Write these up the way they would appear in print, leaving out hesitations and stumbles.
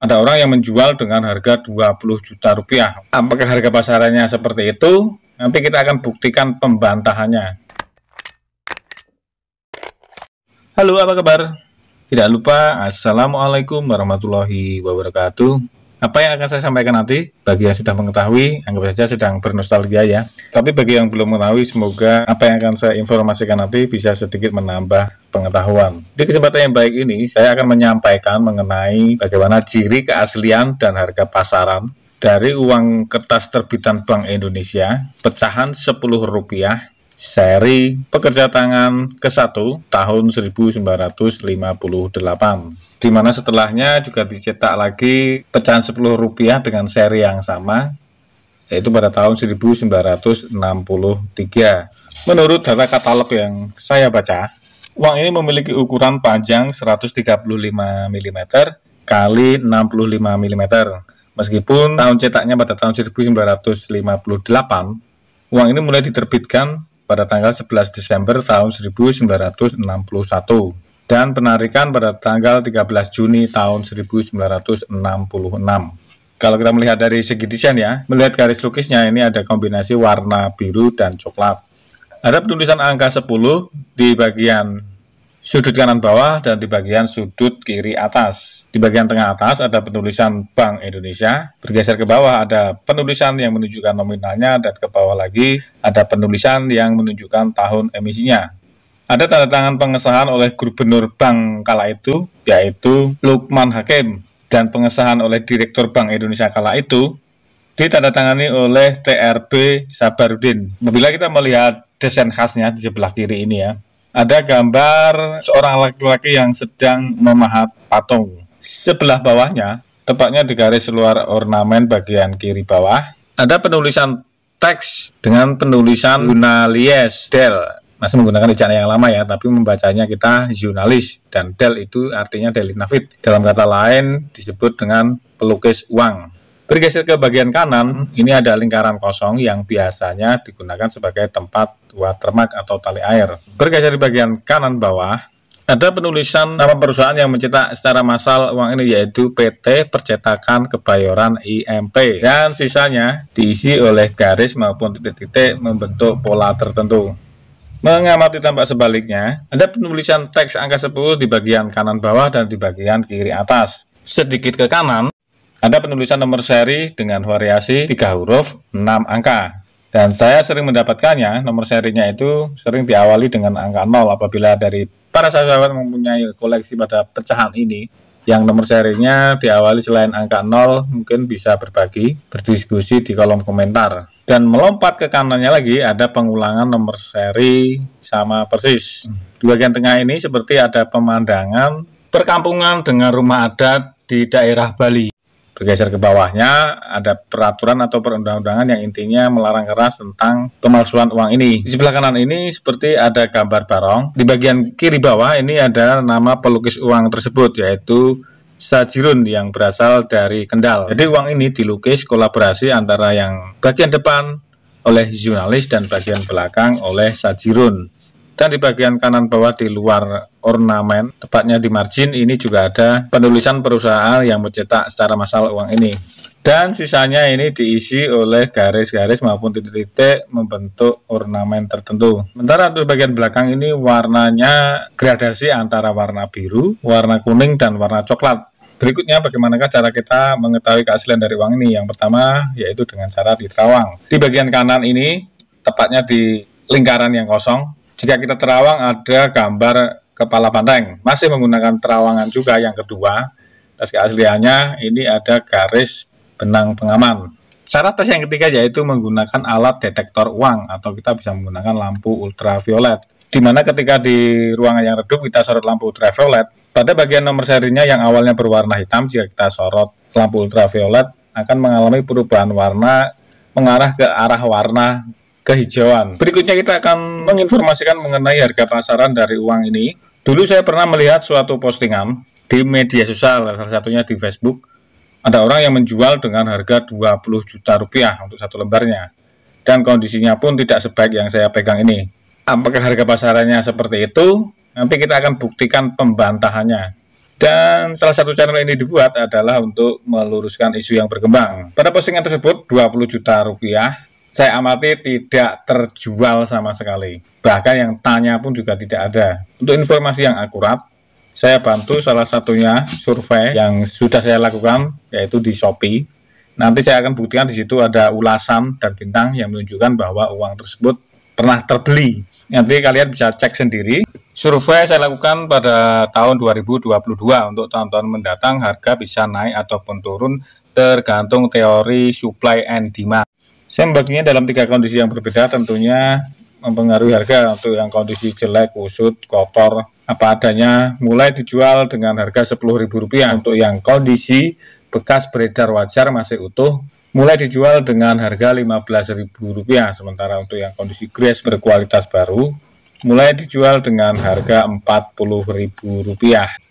Ada orang yang menjual dengan harga 20 juta rupiah. Apakah harga pasarannya seperti itu? Nanti kita akan buktikan pembantahannya. Halo, apa kabar? Tidak lupa, Assalamualaikum warahmatullahi wabarakatuh. Apa yang akan saya sampaikan nanti, bagi yang sudah mengetahui, anggap saja sedang bernostalgia ya. Tapi bagi yang belum mengetahui, semoga apa yang akan saya informasikan nanti bisa sedikit menambah pengetahuan. Di kesempatan yang baik ini, saya akan menyampaikan mengenai bagaimana ciri keaslian dan harga pasaran dari uang kertas terbitan Bank Indonesia, pecahan Rp10, seri pekerja tangan ke-1 tahun 1958, di mana setelahnya juga dicetak lagi pecahan Rp10 dengan seri yang sama, yaitu pada tahun 1963. Menurut data katalog yang saya baca, uang ini memiliki ukuran panjang 135 mm kali 65 mm. Meskipun tahun cetaknya pada tahun 1958, uang ini mulai diterbitkan pada tanggal 11 Desember tahun 1961 dan penarikan pada tanggal 13 Juni tahun 1966. Kalau kita melihat dari segi desain ya, melihat garis lukisnya ini ada kombinasi warna biru dan coklat. Ada penulisan angka 10 di bagian sudut kanan bawah dan di bagian sudut kiri atas. Di bagian tengah atas ada penulisan Bank Indonesia. Bergeser ke bawah ada penulisan yang menunjukkan nominalnya, dan ke bawah lagi ada penulisan yang menunjukkan tahun emisinya. Ada tanda tangan pengesahan oleh Gubernur Bank kala itu, yaitu Lukman Hakim, dan pengesahan oleh Direktur Bank Indonesia kala itu ditandatangani oleh TRB Sabarudin. Apabila kita melihat desain khasnya di sebelah kiri ini ya, ada gambar seorang laki-laki yang sedang memahat patung. Sebelah bawahnya, tepatnya di garis luar ornamen bagian kiri bawah, ada penulisan teks dengan penulisan jurnalis Del. Masih menggunakan ejaan yang lama ya, tapi membacanya kita jurnalis, dan Del itu artinya Deli Nafit. Dalam kata lain disebut dengan pelukis uang. Bergeser ke bagian kanan, ini ada lingkaran kosong yang biasanya digunakan sebagai tempat watermark atau tali air. Bergeser di bagian kanan bawah, ada penulisan nama perusahaan yang mencetak secara massal uang ini, yaitu PT Percetakan Kebayoran IMP. Dan sisanya diisi oleh garis maupun titik-titik membentuk pola tertentu. Mengamati tampak sebaliknya, ada penulisan teks angka 10 di bagian kanan bawah dan di bagian kiri atas. Sedikit ke kanan, ada penulisan nomor seri dengan variasi 3 huruf 6 angka. Dan saya sering mendapatkannya, nomor serinya itu sering diawali dengan angka 0. Apabila dari para sahabat mempunyai koleksi pada pecahan ini, yang nomor serinya diawali selain angka 0, mungkin bisa berbagi, berdiskusi di kolom komentar. Dan melompat ke kanannya lagi, ada pengulangan nomor seri sama persis. Di bagian tengah ini seperti ada pemandangan perkampungan dengan rumah adat di daerah Bali. Bergeser ke bawahnya, ada peraturan atau perundang-undangan yang intinya melarang keras tentang pemalsuan uang ini. Di sebelah kanan ini seperti ada gambar barong. Di bagian kiri bawah ini ada nama pelukis uang tersebut, yaitu Sajirun, yang berasal dari Kendal. Jadi uang ini dilukis kolaborasi antara yang bagian depan oleh jurnalis dan bagian belakang oleh Sajirun. Dan di bagian kanan bawah di luar ornamen, tepatnya di margin, ini juga ada penulisan perusahaan yang mencetak secara massal uang ini. Dan sisanya ini diisi oleh garis-garis maupun titik-titik membentuk ornamen tertentu. Sementara di bagian belakang ini warnanya gradasi antara warna biru, warna kuning, dan warna coklat. Berikutnya bagaimanakah cara kita mengetahui keaslian dari uang ini? Yang pertama yaitu dengan cara diterawang. Di bagian kanan ini, tepatnya di lingkaran yang kosong, jika kita terawang ada gambar kepala banteng, masih menggunakan terawangan juga. Yang kedua, tes keasliannya ini ada garis benang pengaman. Syarat tes yang ketiga yaitu menggunakan alat detektor uang, atau kita bisa menggunakan lampu ultraviolet. Di mana ketika di ruangan yang redup kita sorot lampu ultraviolet, pada bagian nomor serinya yang awalnya berwarna hitam, jika kita sorot lampu ultraviolet akan mengalami perubahan warna mengarah ke arah warna kehijauan. Berikutnya kita akan menginformasikan mengenai harga pasaran dari uang ini. Dulu saya pernah melihat suatu postingan di media sosial, salah satunya di Facebook. Ada orang yang menjual dengan harga 20 juta rupiah untuk satu lembarnya. Dan kondisinya pun tidak sebaik yang saya pegang ini. Apakah harga pasarannya seperti itu? Nanti kita akan buktikan pembantahannya. Dan salah satu channel ini dibuat adalah untuk meluruskan isu yang berkembang. Pada postingan tersebut 20 juta rupiah saya amati tidak terjual sama sekali. Bahkan yang tanya pun juga tidak ada. Untuk informasi yang akurat, saya bantu salah satunya survei yang sudah saya lakukan, yaitu di Shopee. Nanti saya akan buktikan di situ ada ulasan dan bintang yang menunjukkan bahwa uang tersebut pernah terbeli. Nanti kalian bisa cek sendiri. Survei saya lakukan pada tahun 2022. Untuk tahun-tahun mendatang harga bisa naik ataupun turun tergantung teori supply and demand. Saya membaginya dalam 3 kondisi yang berbeda, tentunya mempengaruhi harga. Untuk yang kondisi jelek, kusut, kotor, apa adanya, mulai dijual dengan harga Rp10.000. Untuk yang kondisi bekas beredar wajar masih utuh, mulai dijual dengan harga Rp15.000. Sementara untuk yang kondisi grace berkualitas baru, mulai dijual dengan harga Rp40.000.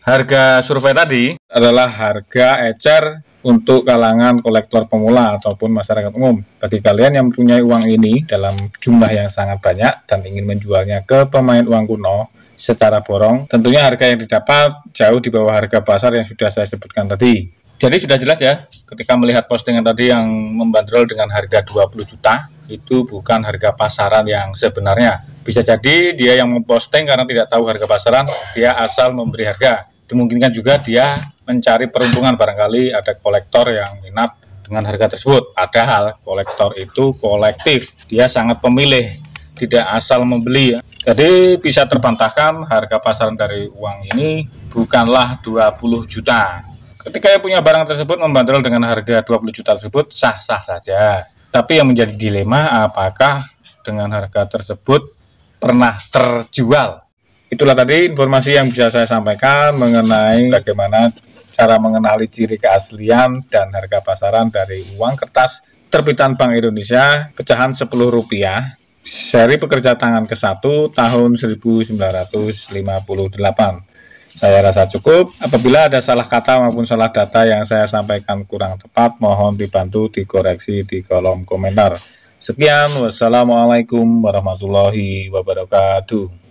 Harga survei tadi adalah harga ecer untuk kalangan kolektor pemula ataupun masyarakat umum. Bagi kalian yang mempunyai uang ini dalam jumlah yang sangat banyak dan ingin menjualnya ke pemain uang kuno secara borong, tentunya harga yang didapat jauh di bawah harga pasar yang sudah saya sebutkan tadi. Jadi sudah jelas ya, ketika melihat postingan tadi yang membandrol dengan harga 20 juta, itu bukan harga pasaran yang sebenarnya. Bisa jadi dia yang memposting karena tidak tahu harga pasaran, dia asal memberi harga. Dimungkinkan juga dia mencari peruntungan, barangkali ada kolektor yang minat dengan harga tersebut. Padahal kolektor itu kolektif, dia sangat pemilih, tidak asal membeli. Jadi bisa terbantahkan harga pasaran dari uang ini bukanlah 20 juta. Ketika yang punya barang tersebut membandrol dengan harga 20 juta tersebut sah-sah saja. Tapi yang menjadi dilema, apakah dengan harga tersebut pernah terjual? Itulah tadi informasi yang bisa saya sampaikan mengenai bagaimana cara mengenali ciri keaslian dan harga pasaran dari uang kertas terbitan Bank Indonesia pecahan Rp10 seri pekerja tangan ke-1 tahun 1958. Saya rasa cukup. Apabila ada salah kata maupun salah data yang saya sampaikan kurang tepat, mohon dibantu dikoreksi di kolom komentar. Sekian, wassalamualaikum warahmatullahi wabarakatuh.